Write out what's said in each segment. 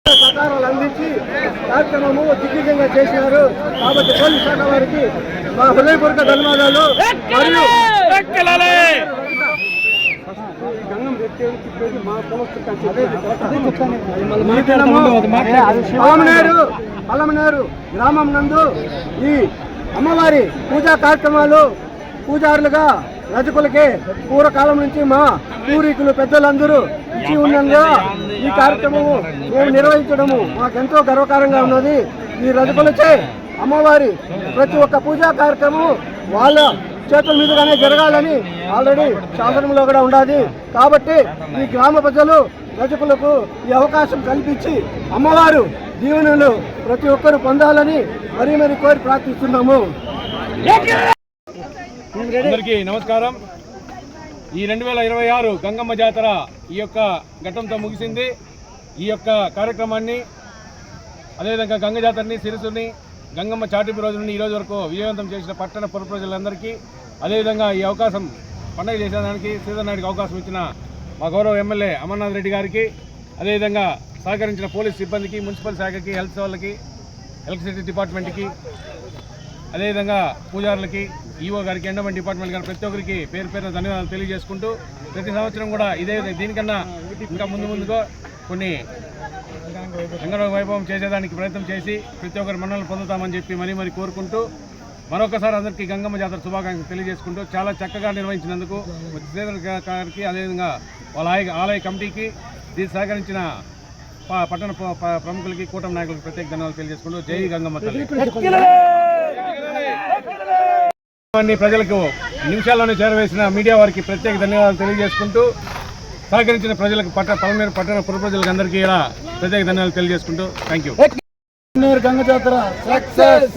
సహకారాలు అందించి కార్యక్రమము దిగ్విజయంగా చేసినారు. కాబట్టి పోలీస్ శాఖ వారికి మా హృదయపూర్వక ధన్యవాదాలు. అల్లమనేరు గ్రామం నందు ఈ అమ్మవారి పూజా కార్యక్రమాలు పూజారులుగా రజకులకే పూర్వకాలం నుంచి మా పూర్వీకులు పెద్దలందరూ ఇచ్చి ఉండగా ఈ కార్యక్రమము మేము నిర్వహించడము మాకెంతో గర్వకారంగా ఉన్నది. ఈ రజకులచే అమ్మవారి ప్రతి ఒక్క పూజా కార్యక్రమం వాళ్ళ చేతుల మీదుగానే జరగాలని ఆల్రెడీ శాసనంలో కూడా ఉండాలి. కాబట్టి ఈ గ్రామ ప్రజలు రజకులకు ఈ అవకాశం కల్పించి అమ్మవారు దీవెనలు ప్రతి ఒక్కరు పొందాలని మరీ కోరి ప్రార్థిస్తున్నాము. అందరికీ నమస్కారం. ఈ 2026 గంగమ్మ జాతర ఈ యొక్క ఘట్టంతో ముగిసింది. ఈ యొక్క కార్యక్రమాన్ని అదేవిధంగా గంగ జాతరని సిరిసుని గంగమ్మ చాటింపు రోజు నుండి ఈ రోజు వరకు విజయవంతం చేసిన పట్టణ పుర ప్రజలందరికీ అదేవిధంగా ఈ అవకాశం పండుగ చేసేదానికి శ్రీధర్ నాయుడికి అవకాశం ఇచ్చిన మా గౌరవ ఎమ్మెల్యే అమర్నాథ్ రెడ్డి గారికి అదేవిధంగా సహకరించిన పోలీస్ సిబ్బందికి మున్సిపల్ శాఖకి హెల్త్ వాళ్ళకి ఎలక్ట్రిసిటీ డిపార్ట్మెంట్కి అదేవిధంగా పూజారులకి ఈఓ గారికి ఎండోమెంట్ డిపార్ట్మెంట్ గారికి ప్రతి ఒక్కరికి పేరు పేరున ధన్యవాదాలు తెలియజేసుకుంటూ ప్రతి సంవత్సరం కూడా ఇదే దీనికన్నా ఇంకా ముందుగా కొన్ని రంగ వైభవం చేసేదానికి ప్రయత్నం చేసి ప్రతి ఒక్కరు మన్ననలు పొందుతామని చెప్పి మరీ కోరుకుంటూ మరొకసారి అందరికీ గంగమ్మ జాతర శుభాకాంక్షలు తెలియజేసుకుంటూ చాలా చక్కగా నిర్వహించినందుకు శ్రీధర్ గారికి అదేవిధంగా వాళ్ళ ఆలయ కమిటీకి దీన్ని సహకరించిన పట్టణ ప్రముఖులకి కూటమి నాయకులకు ప్రత్యేక ధన్యవాదాలు తెలియజేసుకుంటూ జై గంగమ్మ తల్లి. ప్రజలకు నిమిషాల్లోనే చేరవేసిన మీడియా వారికి ప్రత్యేక ధన్యవాదాలు తెలియజేసుకుంటూ సహకరించిన ప్రజలకు పలమనేరు పట్టణ పుర ప్రజలకు అందరికీ ఇలా ప్రత్యేక ధన్యవాదాలు తెలియజేసుకుంటూ థ్యాంక్ యూ. గంగ జాతర సక్సెస్.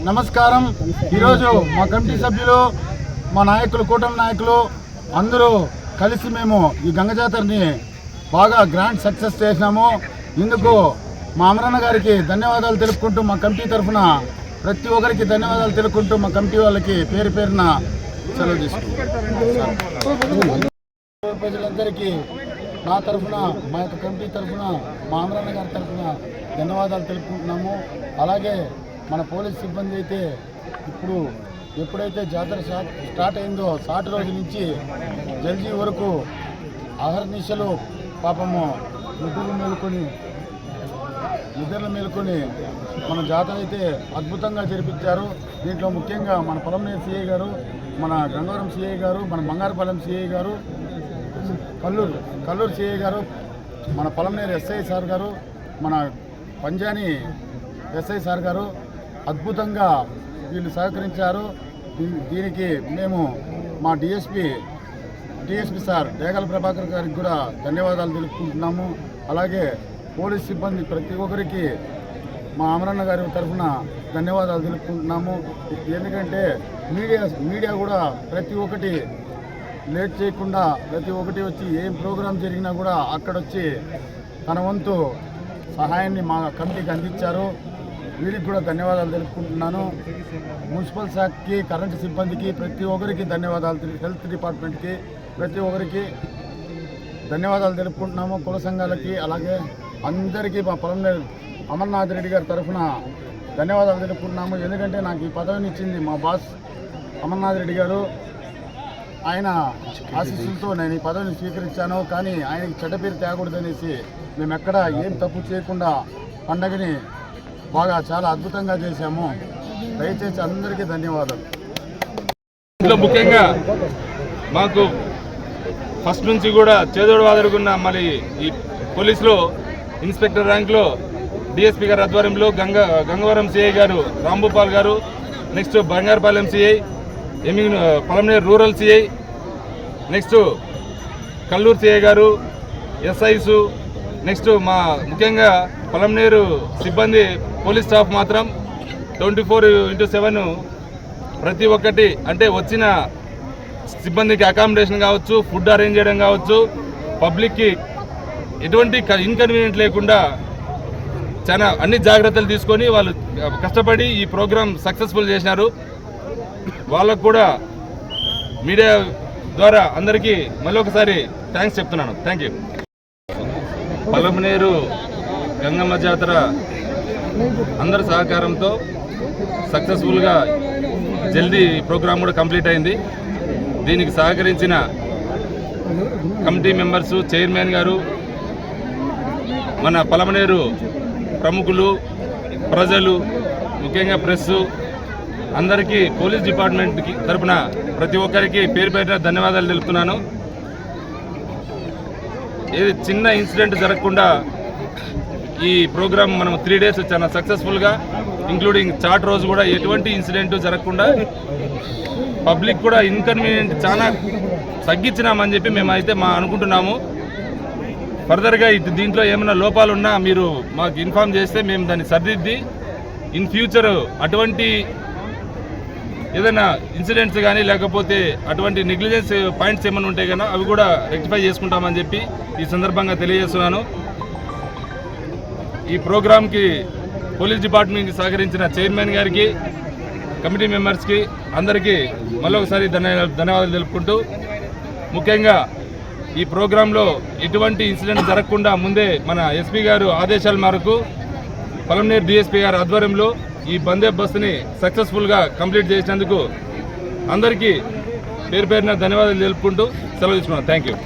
నమస్కారం. ఈరోజు మా కమిటీ సభ్యులు మా నాయకులు కూటమి నాయకులు అందరూ కలిసి మేము ఈ గంగ జాతరని బాగా గ్రాండ్ సక్సెస్ చేసినాము. ఇందుకు మా అమరన్న గారికి ధన్యవాదాలు తెలుపుకుంటూ మా కమిటీ తరఫున ప్రతి ఒక్కరికి ధన్యవాదాలు తెలుపుకుంటూ మా కమిటీ వాళ్ళకి పేరు పేరున సెలవు తీసుకుంటాం. ప్రజలందరికీ నా తరఫున మా యొక్క కమిటీ తరఫున మా అమరన్న గారి తరఫున ధన్యవాదాలు తెలుపుకుంటున్నాము. అలాగే మన పోలీస్ సిబ్బంది అయితే ఇప్పుడు ఎప్పుడైతే జాతర స్టార్ట్ అయిందో సాటి రోజు నుంచి జల్జీ వరకు అహర్నిశలు పాపము నిద్రలు మేలుకొని మన జాతర అయితే అద్భుతంగా జరిపించారు. దీంట్లో ముఖ్యంగా మన పొలంనేరు సిఐ గారు, మన గంగవరం సిఐ గారు, మన బంగారుపాలెం సిఐ గారు, కల్లూరు సిఐ గారు, మన పొలంనేరు ఎస్ఐ సార్ గారు, మన పంజాని ఎస్ఐ సార్ గారు అద్భుతంగా వీళ్ళు సహకరించారు. దీనికి మేము మా డిఎస్పి సార్ డేగల ప్రభాకర్ గారికి కూడా ధన్యవాదాలు తెలుపుకుంటున్నాము. అలాగే పోలీస్ సిబ్బంది ప్రతి ఒక్కరికి మా అమరన్న గారి తరఫున ధన్యవాదాలు తెలుపుకుంటున్నాము. ఎందుకంటే మీడియా కూడా ప్రతి ఒక్కటి లేట్ చేయకుండా ప్రతి ఒక్కటి వచ్చి ఏం ప్రోగ్రాం జరిగినా కూడా అక్కడొచ్చి తన వంతు సహాయాన్ని మా కమిటీకి అందించారు. వీరికి కూడా ధన్యవాదాలు తెలుపుకుంటున్నాను. మున్సిపల్ శాఖకి, కరెంటు సిబ్బందికి ప్రతి ఒక్కరికి ధన్యవాదాలు, హెల్త్ డిపార్ట్మెంట్కి ప్రతి ఒక్కరికి ధన్యవాదాలు తెలుపుకుంటున్నాము. కుల సంఘాలకి అలాగే అందరికీ మా పొలంనేరు అమర్నాథ్ రెడ్డి గారి తరఫున ధన్యవాదాలు తెలుపుకుంటున్నాము. ఎందుకంటే నాకు ఈ పదవిని ఇచ్చింది మా బాస్ అమర్నాథ్ రెడ్డి గారు. ఆయన ఆశీస్సులతో నేను ఈ పదవిని స్వీకరించాను. కానీ ఆయనకి చెడ్డ పేరు తేకూడదనేసి మేము ఎక్కడ ఏం తప్పు చేయకుండా పండగని బాగా చాలా అద్భుతంగా చేశాము. దయచేసి అందరికీ ధన్యవాదాలు. ఇందులో ముఖ్యంగా మాకు ఫస్ట్ నుంచి కూడా చేదోడు వాదడుకున్న మరి ఈ పోలీసులో ఇన్స్పెక్టర్ ర్యాంక్లో డిఎస్పీ గారి ఆధ్వర్యంలో గంగవరం సిఐ గారు రాంభూపాల్ గారు, next Bangarupalem CI, Polamneru rural CI, next Kalluru CI గారు, ఎస్ఐస్, నెక్స్ట్ మా ముఖ్యంగా పొలంనేరు సిబ్బంది పోలీస్ స్టాఫ్ మాత్రం 24/7 ప్రతి ఒక్కటి అంటే వచ్చిన సిబ్బందికి అకామిడేషన్ కావచ్చు, ఫుడ్ అరేంజ్ చేయడం కావచ్చు, పబ్లిక్కి ఎటువంటి ఇన్కన్వీనియంట్ లేకుండా చాలా అన్ని జాగ్రత్తలు తీసుకొని వాళ్ళు కష్టపడి ఈ ప్రోగ్రాం సక్సెస్ఫుల్ చేసినారు. వాళ్ళకు కూడా మీడియా ద్వారా అందరికీ మళ్ళీ ఒకసారి థ్యాంక్స్ చెప్తున్నాను. Thank you. పొలంనేరు గంగమ్మ జాతర అందరి సహకారంతో సక్సెస్ఫుల్గా జల్దీ ప్రోగ్రాం కూడా కంప్లీట్ అయింది. దీనికి సహకరించిన కమిటీ మెంబర్సు, చైర్మన్ గారు, మన పొలంనేరు ప్రముఖులు, ప్రజలు, ముఖ్యంగా ప్రెస్సు అందరికీ పోలీస్ డిపార్ట్మెంట్కి తరపున ప్రతి ఒక్కరికి పేరు పేరున ధన్యవాదాలు తెలుపుతున్నాను. ఏది చిన్న ఇన్సిడెంట్ జరగకుండా ఈ ప్రోగ్రామ్ మనం 3 days చాలా సక్సెస్ఫుల్గా, ఇంక్లూడింగ్ చాట్ రోజు కూడా ఎటువంటి ఇన్సిడెంట్ జరగకుండా పబ్లిక్ కూడా ఇన్కన్వీనియంట్ చాలా తగ్గించినామని చెప్పి మేమైతే అనుకుంటున్నాము. ఫర్దర్గా దీంట్లో ఏమైనా లోపాలు ఉన్నా మీరు మాకు ఇన్ఫార్మ్ చేస్తే మేము దాన్ని సరిదిద్ది ఇన్ ఫ్యూచర్ అటువంటి ఏదైనా ఇన్సిడెంట్స్ కానీ లేకపోతే అటువంటి నెగ్లిజెన్స్ పాయింట్స్ ఏమైనా ఉంటాయి కదా అవి కూడా రెక్టిఫై చేసుకుంటామని చెప్పి ఈ సందర్భంగా తెలియజేస్తున్నాను. ఈ ప్రోగ్రాంకి పోలీస్ డిపార్ట్మెంట్కి సహకరించిన చైర్మన్ గారికి, కమిటీ మెంబర్స్కి అందరికీ మళ్ళొకసారి ధన్యవాదాలు తెలుపుకుంటూ, ముఖ్యంగా ఈ ప్రోగ్రాంలో ఎటువంటి ఇన్సిడెంట్ జరగకుండా ముందే మన ఎస్పీ గారు ఆదేశాల మేరకు పొలంనేరు డిఎస్పీ గారి ఆధ్వర్యంలో ఈ బందోబస్తుని సక్సెస్ఫుల్గా కంప్లీట్ చేసినందుకు అందరికీ పేరు పేరున ధన్యవాదాలు తెలుపుకుంటూ సెలవు తీసుకున్నాను. Thank you.